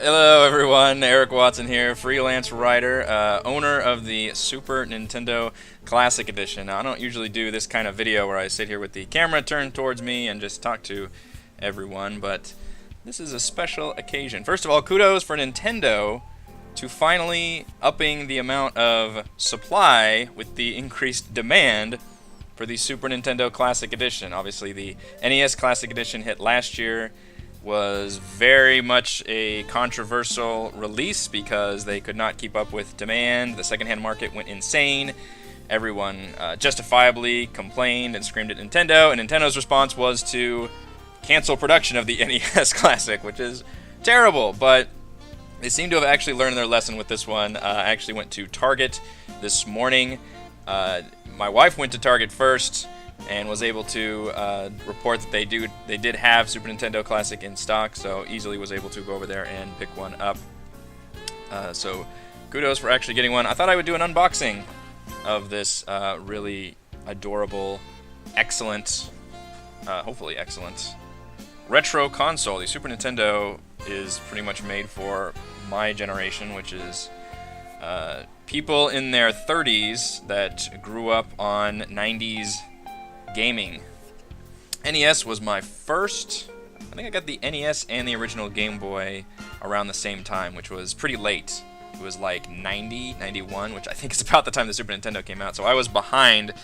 Hello everyone, Eric Watson here, freelance writer, owner of the Super Nintendo Classic Edition. Now, I don't usually do this kind of video where I sit here with the camera turned towards me and just talk to everyone, but this is a special occasion. First of all, kudos for Nintendo to finally upping the amount of supply with the increased demand for the Super Nintendo Classic Edition. Obviously, the NES Classic Edition hit last year, was very much a controversial release because they could not keep up with demand. The secondhand market went insane. Everyone justifiably complained and screamed at Nintendo, and Nintendo's response was to cancel production of the NES Classic, which is terrible, but they seem to have actually learned their lesson with this one. I actually went to Target this morning. My wife went to Target first and was able to report that they did have Super Nintendo Classic in stock, so easily was able to go over there and pick one up. So kudos for actually getting one. I thought I would do an unboxing of this really adorable, excellent, hopefully excellent, retro console. The Super Nintendo is pretty much made for my generation, which is people in their 30s that grew up on 90s gaming. NES was my first. I think I got the NES and the original Game Boy around the same time, which was pretty late. It was like 90, 91, which I think is about the time the Super Nintendo came out. So I was behind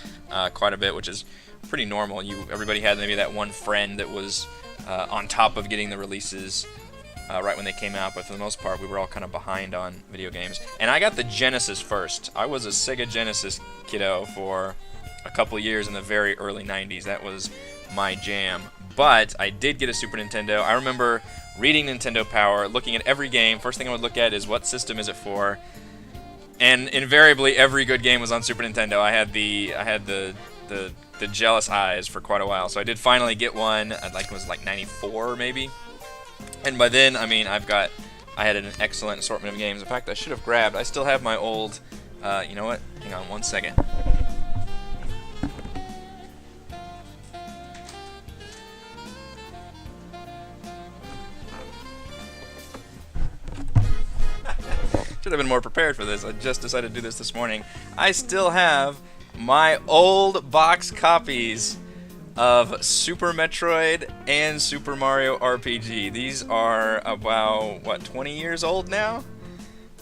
quite a bit, which is pretty normal. Everybody had maybe that one friend that was on top of getting the releases right when they came out, but for the most part, we were all kind of behind on video games. And I got the Genesis first. I was a Sega Genesis kiddo for a couple years in the very early 90s. That was my jam. But I did get a Super Nintendo. I remember reading Nintendo Power, looking at every game. First thing I would look at is what system is it for. And invariably every good game was on Super Nintendo. I had the jealous eyes for quite a while. So I did finally get one. I think it was like 94 maybe. And by then, I mean, I had an excellent assortment of games. In fact, I should have grabbed. I still have my old you know what? Hang on one second. Should have been more prepared for this. I just decided to do this morning. I still have my old box copies of Super Metroid and Super Mario RPG. These are about, what, 20 years old now?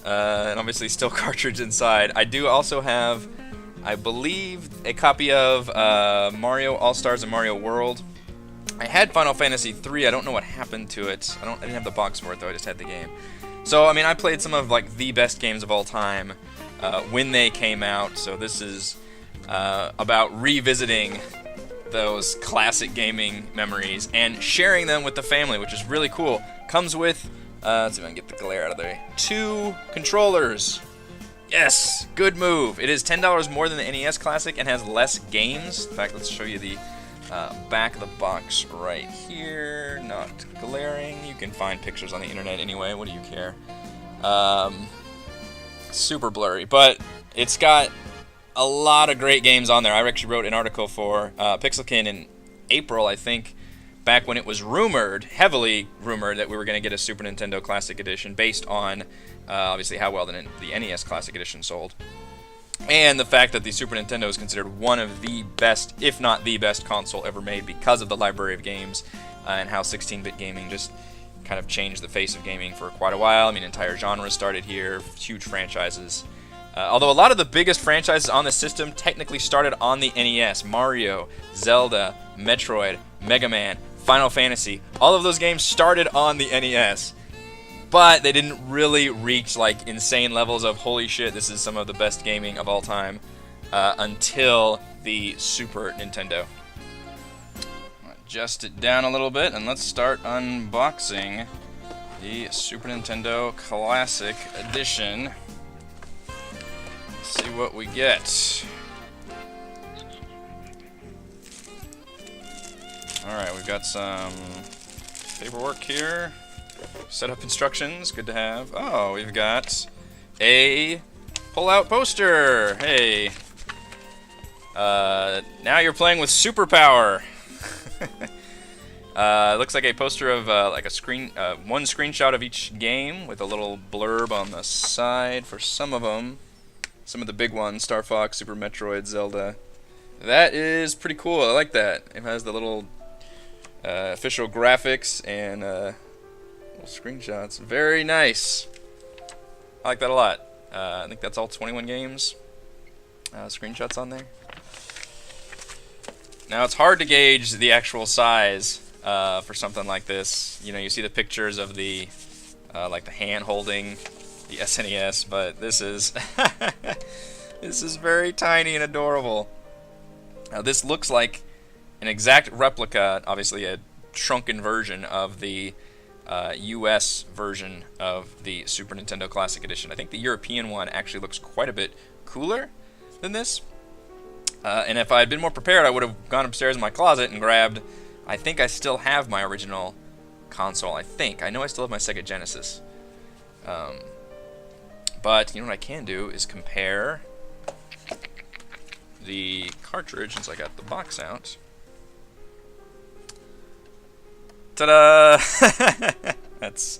And obviously still cartridge inside. I do also have, I believe, a copy of Mario All-Stars and Mario World. I had Final Fantasy III. I don't know what happened to it. I didn't have the box for it, though. I just had the game. So, I mean, I played some of, like, the best games of all time when they came out. So this is about revisiting those classic gaming memories and sharing them with the family, which is really cool. Comes with, let's see if I can get the glare out of there, 2 controllers. Yes, good move. It is $10 more than the NES Classic and has less games. In fact, let's show you the back of the box right here. Not glaring. You can find pictures on the internet anyway. What do you care? Super blurry, but it's got a lot of great games on there. I actually wrote an article for Pixelkin in April, I think, back when it was rumored, heavily rumored, that we were going to get a Super Nintendo Classic Edition based on, obviously, how well the NES Classic Edition sold. And the fact that the Super Nintendo is considered one of the best, if not the best, console ever made because of the library of games and how 16-bit gaming just kind of changed the face of gaming for quite a while. I mean, entire genres started here, huge franchises. Although a lot of the biggest franchises on the system technically started on the NES. Mario, Zelda, Metroid, Mega Man, Final Fantasy. All of those games started on the NES. But they didn't really reach like insane levels of holy shit, this is some of the best gaming of all time until the Super Nintendo. Adjust it down a little bit and let's start unboxing the Super Nintendo Classic Edition. Let's see what we get. Alright, we've got some paperwork here. Setup instructions, good to have. Oh, we've got a pull-out poster. Hey. Now you're playing with superpower. Looks like a poster of like one screenshot of each game with a little blurb on the side for some of them. Some of the big ones: Star Fox, Super Metroid, Zelda. That is pretty cool. I like that. It has the little official graphics and little screenshots. Very nice. I like that a lot. I think that's all 21 games. Screenshots on there. Now it's hard to gauge the actual size for something like this. You know, you see the pictures of the like the hand holding the SNES, but this is this is very tiny and adorable. Now this looks like an exact replica, obviously a shrunken version of the US version of the Super Nintendo Classic Edition. I think the European one actually looks quite a bit cooler than this. And if I had been more prepared, I would have gone upstairs in my closet and grabbed... I think I still have my original console. I know I still have my Sega Genesis. But you know what I can do is compare the cartridge, since I got the box out. Ta-da! That's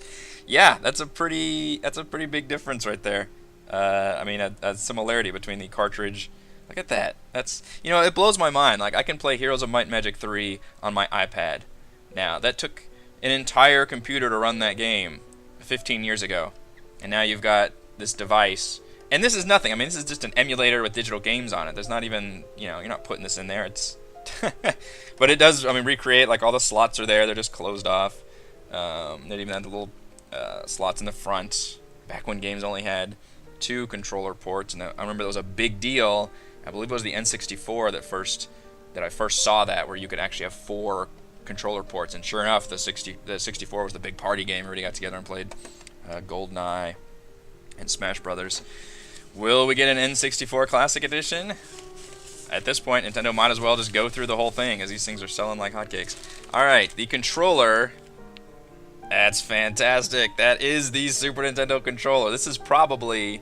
a pretty big difference right there. I mean, a similarity between the cartridge. Look at that. That's, you know, it blows my mind. Like, I can play Heroes of Might and Magic 3 on my iPad. Now, that took an entire computer to run that game 15 years ago. And now you've got this device. And this is nothing. I mean, this is just an emulator with digital games on it. There's not even, you know, you're not putting this in there. It's but it does, I mean, recreate, like, all the slots are there. They're just closed off. They even had the little slots in the front. Back when games only had 2 controller ports. And I remember that was a big deal. I believe it was the N64 that I first saw that, where you could actually have 4 controller ports. And sure enough, the 64 was the big party game. Everybody got together and played GoldenEye and Smash Brothers. Will we get an N64 Classic Edition? At this point, Nintendo might as well just go through the whole thing, as these things are selling like hotcakes. Alright, the controller. That's fantastic. That is the Super Nintendo controller. This is probably,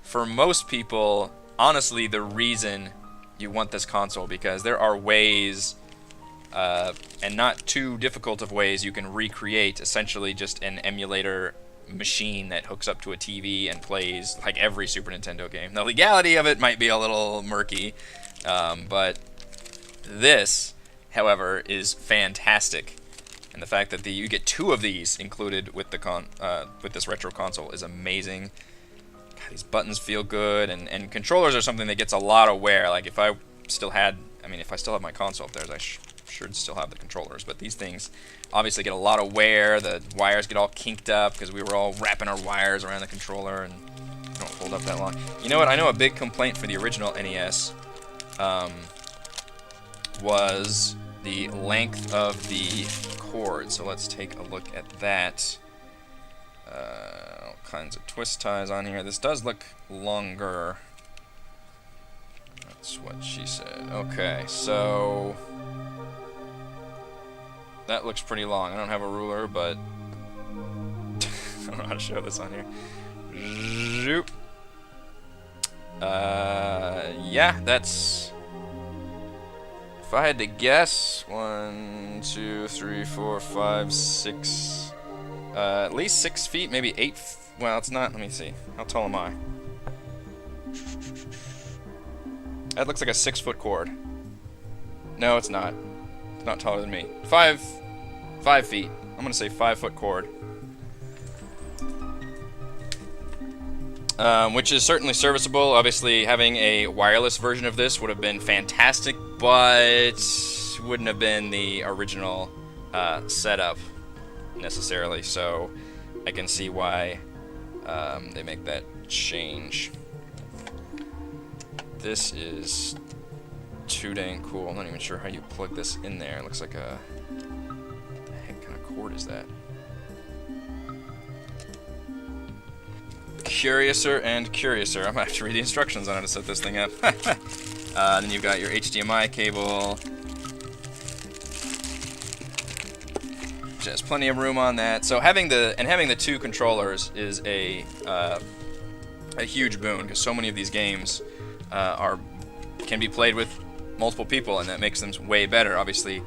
for most people, honestly the reason you want this console, because there are ways, and not too difficult of ways, you can recreate essentially just an emulator machine that hooks up to a TV and plays like every Super Nintendo game. The legality of it might be a little murky, but this, however, is fantastic. And the fact that you get 2 of these included with the with this retro console is amazing. God, these buttons feel good, and controllers are something that gets a lot of wear. Like if I still have my console upstairs, I should still have the controllers. But these things obviously get a lot of wear. The wires get all kinked up because we were all wrapping our wires around the controller and they don't hold up that long. You know what? I know a big complaint for the original NES was the length of the cord. So let's take a look at that. All kinds of twist ties on here. This does look longer. That's what she said. Okay, so that looks pretty long. I don't have a ruler, but I don't know how to show this on here. Zoop. Yeah, that's... If I had to guess, 1, 2, 3, 4, 5, 6... at least 6 feet, maybe 8. Well, it's not. Let me see. How tall am I? That looks like a 6-foot cord. No, it's not. It's not taller than me. 5 feet. I'm gonna say 5-foot cord. Which is certainly serviceable. Obviously, having a wireless version of this would have been fantastic, but wouldn't have been the original setup necessarily. So I can see why they make that change. This is too dang cool. I'm not even sure how you plug this in there. It looks like a... What the heck kind of cord is that? Curiouser and curiouser. I'm gonna have to read the instructions on how to set this thing up. Then you've got your HDMI cable. Which has plenty of room on that. So having the 2 controllers is a huge boon, because so many of these games can be played with multiple people, and that makes them way better. Obviously,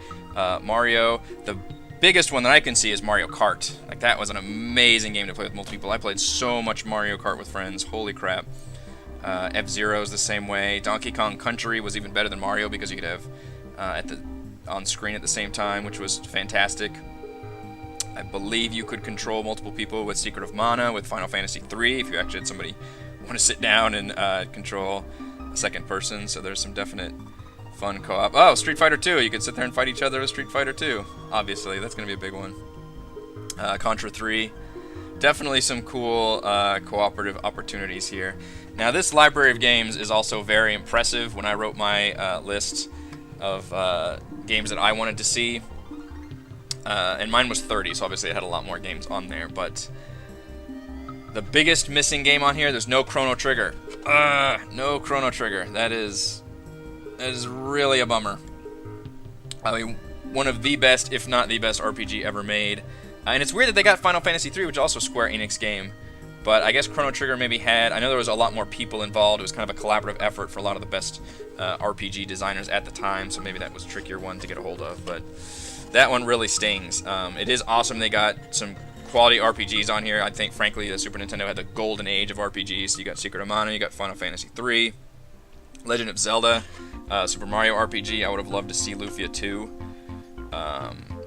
Mario. The biggest one that I can see is Mario Kart. Like, that was an amazing game to play with multiple people. I played so much Mario Kart with friends. Holy crap. F-Zero is the same way. Donkey Kong Country was even better than Mario because you could have on screen at the same time, which was fantastic. I believe you could control multiple people with Secret of Mana with Final Fantasy III if you actually had somebody want to sit down and control a second person. So there's some definite fun co-op. Oh, Street Fighter 2. You could sit there and fight each other with Street Fighter 2. Obviously, that's going to be a big one. Contra 3. Definitely some cool cooperative opportunities here. Now, this library of games is also very impressive. When I wrote my list of games that I wanted to see, and mine was 30, so obviously I had a lot more games on there, but the biggest missing game on here, there's no Chrono Trigger. No Chrono Trigger. That is really a bummer. I mean, one of the best, if not the best, RPG ever made. And it's weird that they got Final Fantasy III, which is also a Square Enix game. But I guess Chrono Trigger maybe had... I know there was a lot more people involved. It was kind of a collaborative effort for a lot of the best RPG designers at the time. So maybe that was a trickier one to get a hold of. But that one really stings. It is awesome they got some quality RPGs on here. I think, frankly, the Super Nintendo had the golden age of RPGs. You got Secret of Mana, you got Final Fantasy III, Legend of Zelda, Super Mario RPG. I would have loved to see Lufia 2.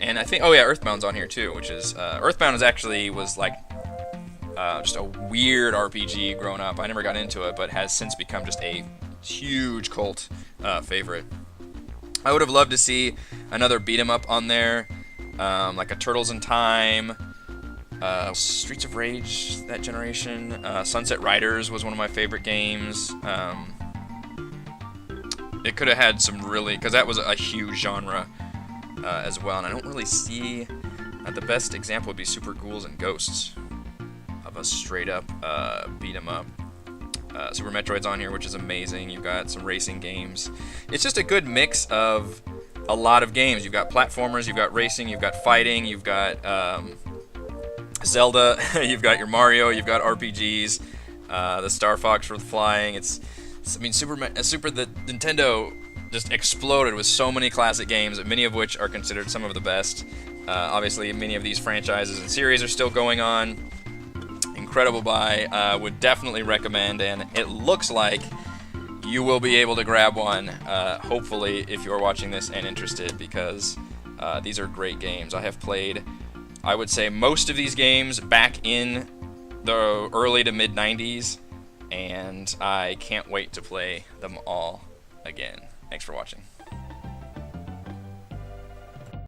And I think, oh yeah, Earthbound's on here too, which is, Earthbound was like just a weird RPG growing up. I never got into it, but has since become just a huge cult favorite. I would have loved to see another beat 'em up on there, like a Turtles in Time, Streets of Rage, that generation. Sunset Riders was one of my favorite games. It could have had some really, because that was a huge genre as well, and I don't really see, the best example would be Super Ghouls and Ghosts of a straight up beat 'em up. Super Metroid's on here, which is amazing. You've got some racing games. It's just a good mix of a lot of games. You've got platformers, you've got racing, you've got fighting, you've got Zelda, you've got your Mario, you've got RPGs, the Star Fox for the flying. The Nintendo just exploded with so many classic games, many of which are considered some of the best. Obviously, many of these franchises and series are still going on. Incredible buy. Would definitely recommend, and it looks like you will be able to grab one, hopefully, if you're watching this and interested, because these are great games. I have played, I would say, most of these games back in the early to mid-90s, and I can't wait to play them all again. Thanks for watching.